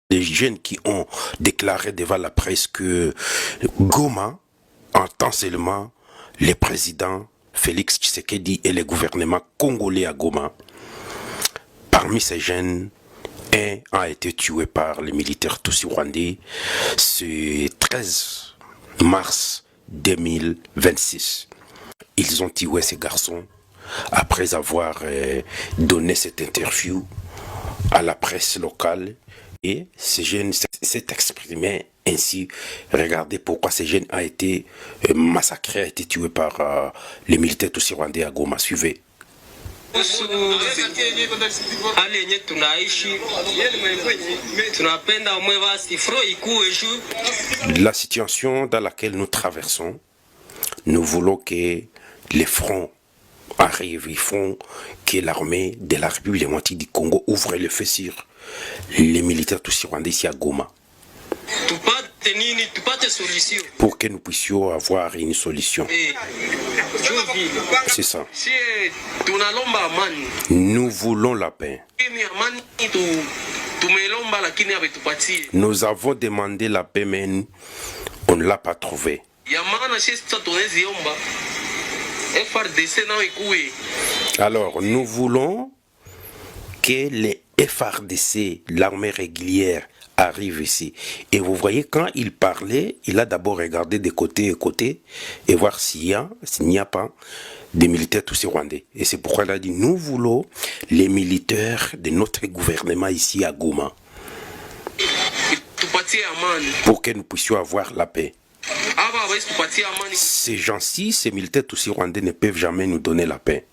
des jeunes qui ont déclaré devant la presse que Goma entend seulement le président Félix Tshisekedi et le gouvernement congolais à Goma. Parmi ces jeunes, un a été tué par les militaires tutsi-rwandais ce 13 mars 2026. Ils ont tué ces garçons après avoir donné cette interview à la presse locale. Et ces jeunes s'est exprimé ainsi. Regardez pourquoi ces jeunes a été massacré, a été tué par les militaires tutsi-rwandais à Goma. Suivez. La situation dans laquelle nous traversons, nous voulons que les fronts arrivent, ils font que l'armée de la République démocratique du Congo ouvre le feu sur les militaires tutsi-rwandais ici à Goma. Pour que nous puissions avoir une solution. C'est ça. Nous voulons la paix. Nous avons demandé la paix, mais on ne l'a pas trouvée. Alors, nous voulons que les FARDC, l'armée régulière, arrive ici. Et vous voyez, quand il parlait, il a d'abord regardé de côté et côté et voir s'il n'y a pas des militaires tutsi-rwandais. Et c'est pourquoi il a dit, nous voulons les militaires de notre gouvernement ici à Goma. Pour que nous puissions avoir la paix. Ces gens-ci, ces militaires tutsi-rwandais ne peuvent jamais nous donner la paix.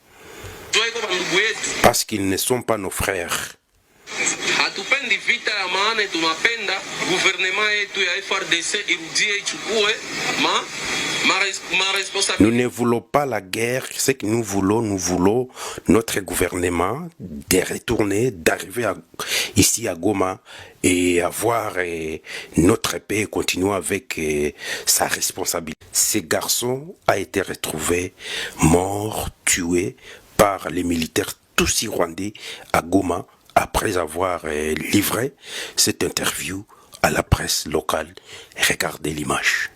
Parce qu'ils ne sont pas nos frères. Nous ne voulons pas la guerre, ce que nous voulons notre gouvernement de retourner, d'arriver ici à Goma et avoir notre paix et continuer avec sa responsabilité. Ce garçon a été retrouvé mort, tué par les militaires tutsi-rwandais à Goma après avoir livré cette interview à la presse locale. Regardez l'image.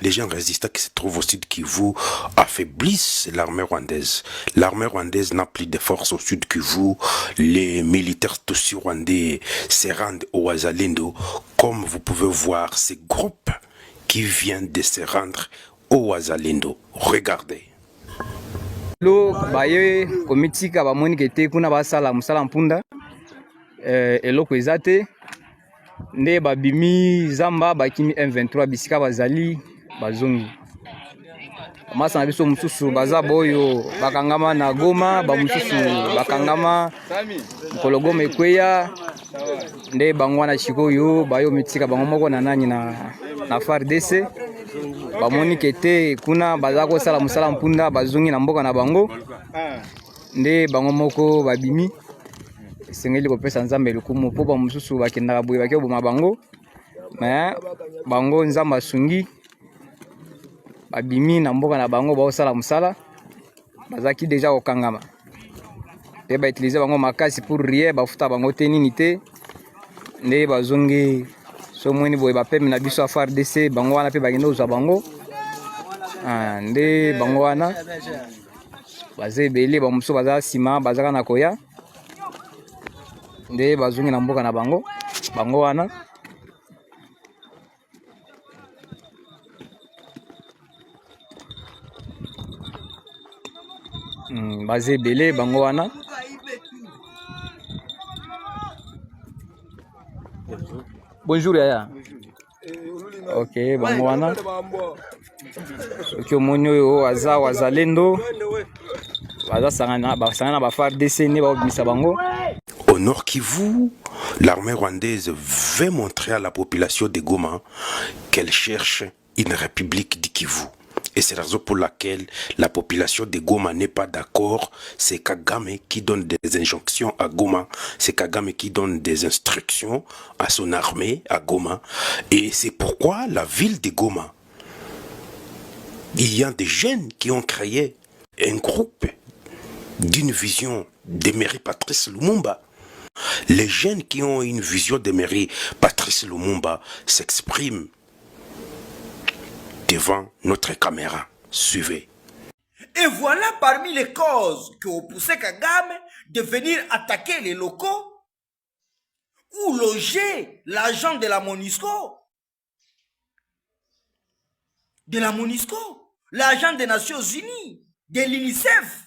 Les gens résistants qui se trouvent au sud Kivu affaiblissent l'armée rwandaise. L'armée rwandaise n'a plus de force au sud Kivu. Les militaires tutsi-rwandais se rendent au Wazalendo. Comme vous pouvez voir, ces groupes qui viennent de se rendre au Wazalendo. Regardez. Lo baye komitika bamoni kete kuna basala musala mpunda eloko ezate nde babimi zamba bakimi M23 bisika bazali bazongi masa na biso mususu baza boyo bakangama na Goma ba mususu bakangama Kologoma ekweya nde bangwana chikoyo bayo mitika bango moko na nani na FARDC bamoni kete kuna baza ko sala musala mpunda bazongi na mboka na bango nde bango moko babimi sengeli ko pesa nzambe lukumu po ba mususu bakenda boye bakyo boma bango mais bango nzamba sungi babimi na mboka na bango ba sala musala bazaki deja kokangama pe ba utiliser bango makasi pour rien ba futa bango te nini te nde bazongi so moni boye bapeme na biso ya FARDC bango wana mpe bakende kozwa bango nde bango wana baza ebele bamosusu baza nsima bazaka na koya nde bazongi na mboka na bango bango wana baza ebele bango wana bonjour yaya ok bango wana soki omoni oyo aza wazalendo basangana ba FARDC nde baobimisa bango. Au Nord Kivu, l'armée rwandaise veut montrer à la population de Goma qu'elle cherche une république du Kivu. Et c'est la raison pour laquelle la population de Goma n'est pas d'accord. C'est Kagame qui donne des injonctions à Goma. C'est Kagame qui donne des instructions à son armée à Goma. Et c'est pourquoi la ville de Goma, il y a des jeunes qui ont créé un groupe d'une vision de mairie Patrice Lumumba. Les jeunes qui ont une vision de mairie Patrice Lumumba s'expriment devant notre caméra. Suivez. Et voilà parmi les causes qui ont poussé Kagame de venir attaquer les locaux ou loger l'agent de la MONUSCO. De la MONUSCO, l'agent des Nations Unies, de l'UNICEF.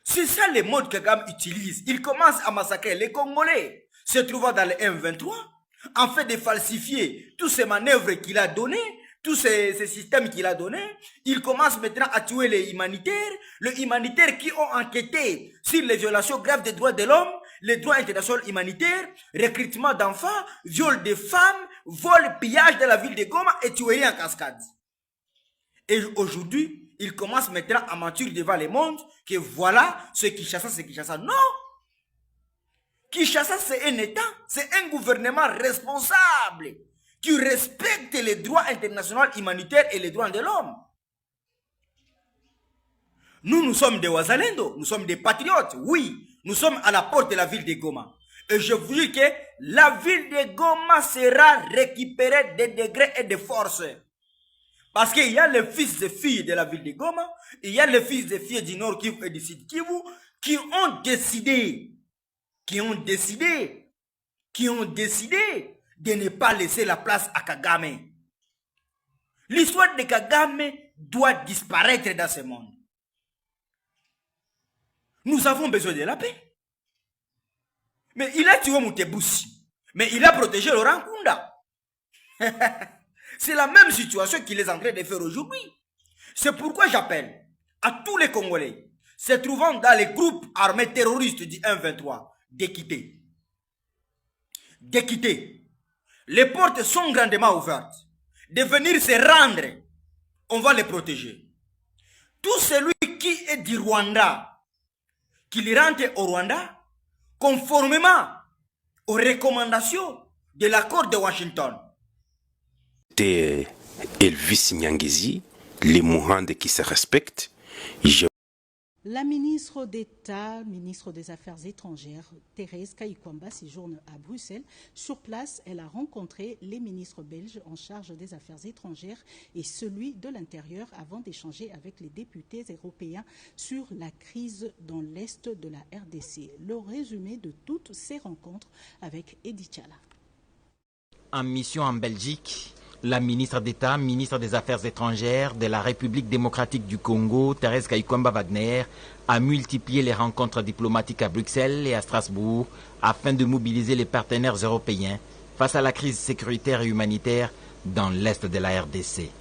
C'est ça les modes que Kagame utilise. Il commence à massacrer les Congolais se trouvant dans le M23 en fait de falsifier tous ces manœuvres qu'il a données, tous ces systèmes qu'il a donnés. Il commence maintenant à tuer les humanitaires qui ont enquêté sur les violations graves des droits de l'homme, les droits internationaux humanitaires, recrutement d'enfants, viol de femmes, vol, pillage de la ville de Goma et tuerie en cascade. Et aujourd'hui, il commence maintenant à mentir devant le monde que voilà ce Kinshasa, c'est Kinshasa. Non! Kinshasa, c'est un État, c'est un gouvernement responsable qui respecte les droits internationaux humanitaires et les droits de l'homme. Nous sommes des Wazalendo, nous sommes des patriotes, oui. Nous sommes à la porte de la ville de Goma. Et je vous dis que la ville de Goma sera récupérée de degrés et de force. Parce qu'il y a les fils et filles de la ville de Goma, il y a les fils et filles du Nord Kivu et du Sud Kivu qui ont décidé de ne pas laisser la place à Kagame. L'histoire de Kagame doit disparaître dans ce monde. Nous avons besoin de la paix. Mais il a tué Moutebousi. Mais il a protégé Laurent Kunda. C'est la même situation qu'il est en train de faire aujourd'hui. C'est pourquoi j'appelle à tous les Congolais se trouvant dans les groupes armés terroristes du M23 de quitter. De quitter. Les portes sont grandement ouvertes. De venir se rendre. On va les protéger. Tout celui qui est du Rwanda, qu'il rentre au Rwanda, conformément aux recommandations de l'accord de Washington. C'était Elvis Nyangezi, les Mohande qui se respectent. La ministre d'État, ministre des Affaires étrangères, Thérèse Kayikwamba, séjourne à Bruxelles. Sur place, elle a rencontré les ministres belges en charge des Affaires étrangères et celui de l'Intérieur avant d'échanger avec les députés européens sur la crise dans l'Est de la RDC. Le résumé de toutes ces rencontres avec Edith Chala. En mission en Belgique, la ministre d'État, ministre des Affaires étrangères de la République démocratique du Congo, Thérèse Kayikwamba Wagner, a multiplié les rencontres diplomatiques à Bruxelles et à Strasbourg afin de mobiliser les partenaires européens face à la crise sécuritaire et humanitaire dans l'Est de la RDC.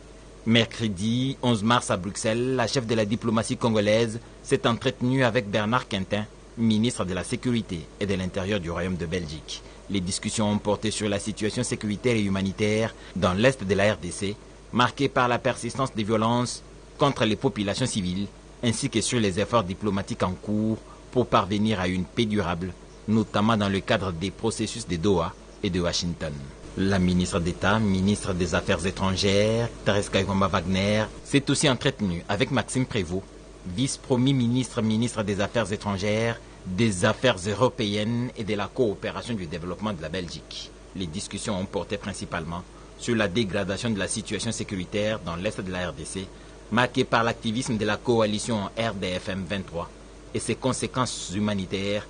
Mercredi 11 mars à Bruxelles, la chef de la diplomatie congolaise s'est entretenue avec Bernard Quintin, ministre de la Sécurité et de l'Intérieur du Royaume de Belgique. Les discussions ont porté sur la situation sécuritaire et humanitaire dans l'Est de la RDC, marquée par la persistance des violences contre les populations civiles, ainsi que sur les efforts diplomatiques en cours pour parvenir à une paix durable, notamment dans le cadre des processus de Doha et de Washington. La ministre d'État, ministre des Affaires étrangères, Thérèse Kayikwamba Wagner, s'est aussi entretenue avec Maxime Prévost, vice-premier ministre, ministre des Affaires étrangères des affaires européennes et de la coopération du développement de la Belgique. Les discussions ont porté principalement sur la dégradation de la situation sécuritaire dans l'est de la RDC, marquée par l'activisme de la coalition RDFM 23 et ses conséquences humanitaires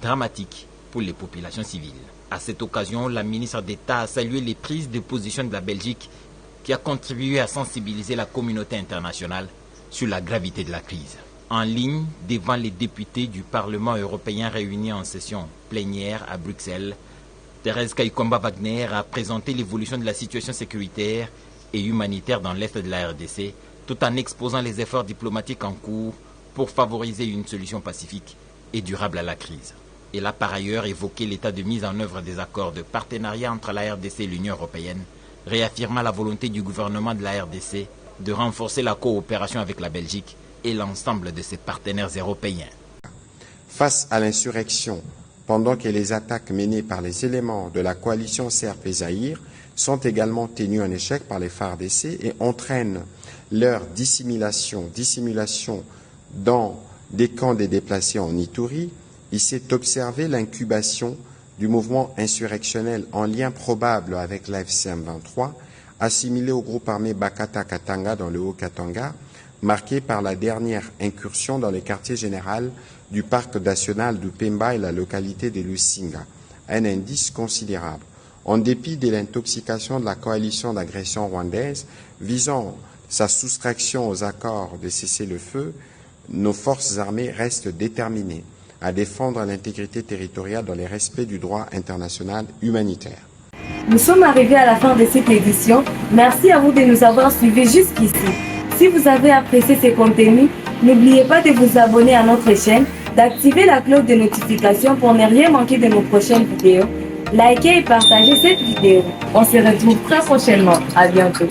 dramatiques pour les populations civiles. À cette occasion, la ministre d'État a salué les prises de position de la Belgique qui a contribué à sensibiliser la communauté internationale sur la gravité de la crise. En ligne devant les députés du Parlement européen réunis en session plénière à Bruxelles, Thérèse Kayikwamba Wagner a présenté l'évolution de la situation sécuritaire et humanitaire dans l'est de la RDC, tout en exposant les efforts diplomatiques en cours pour favoriser une solution pacifique et durable à la crise. Elle a par ailleurs évoqué l'état de mise en œuvre des accords de partenariat entre la RDC et l'Union européenne, réaffirmant la volonté du gouvernement de la RDC de renforcer la coopération avec la Belgique et l'ensemble de ses partenaires européens. Face à l'insurrection, pendant que les attaques menées par les éléments de la coalition CRP-Zaïre sont également tenues en échec par les FARDC et entraînent leur dissimulation dans des camps des déplacés en Ituri, il s'est observé l'incubation du mouvement insurrectionnel en lien probable avec l'AFCM 23, assimilé au groupe armé Bakata Katanga dans le Haut-Katanga, marqué par la dernière incursion dans le quartier général du parc national du Pemba et la localité de Lusinga, un indice considérable. En dépit de l'intoxication de la coalition d'agression rwandaise visant sa soustraction aux accords de cessez-le-feu, nos forces armées restent déterminées à défendre l'intégrité territoriale dans le respect du droit international humanitaire. Nous sommes arrivés à la fin de cette édition. Merci à vous de nous avoir suivis jusqu'ici. Si vous avez apprécié ces contenus, n'oubliez pas de vous abonner à notre chaîne, d'activer la cloche de notification pour ne rien manquer de nos prochaines vidéos. Likez et partagez cette vidéo. On se retrouve très prochainement. À bientôt.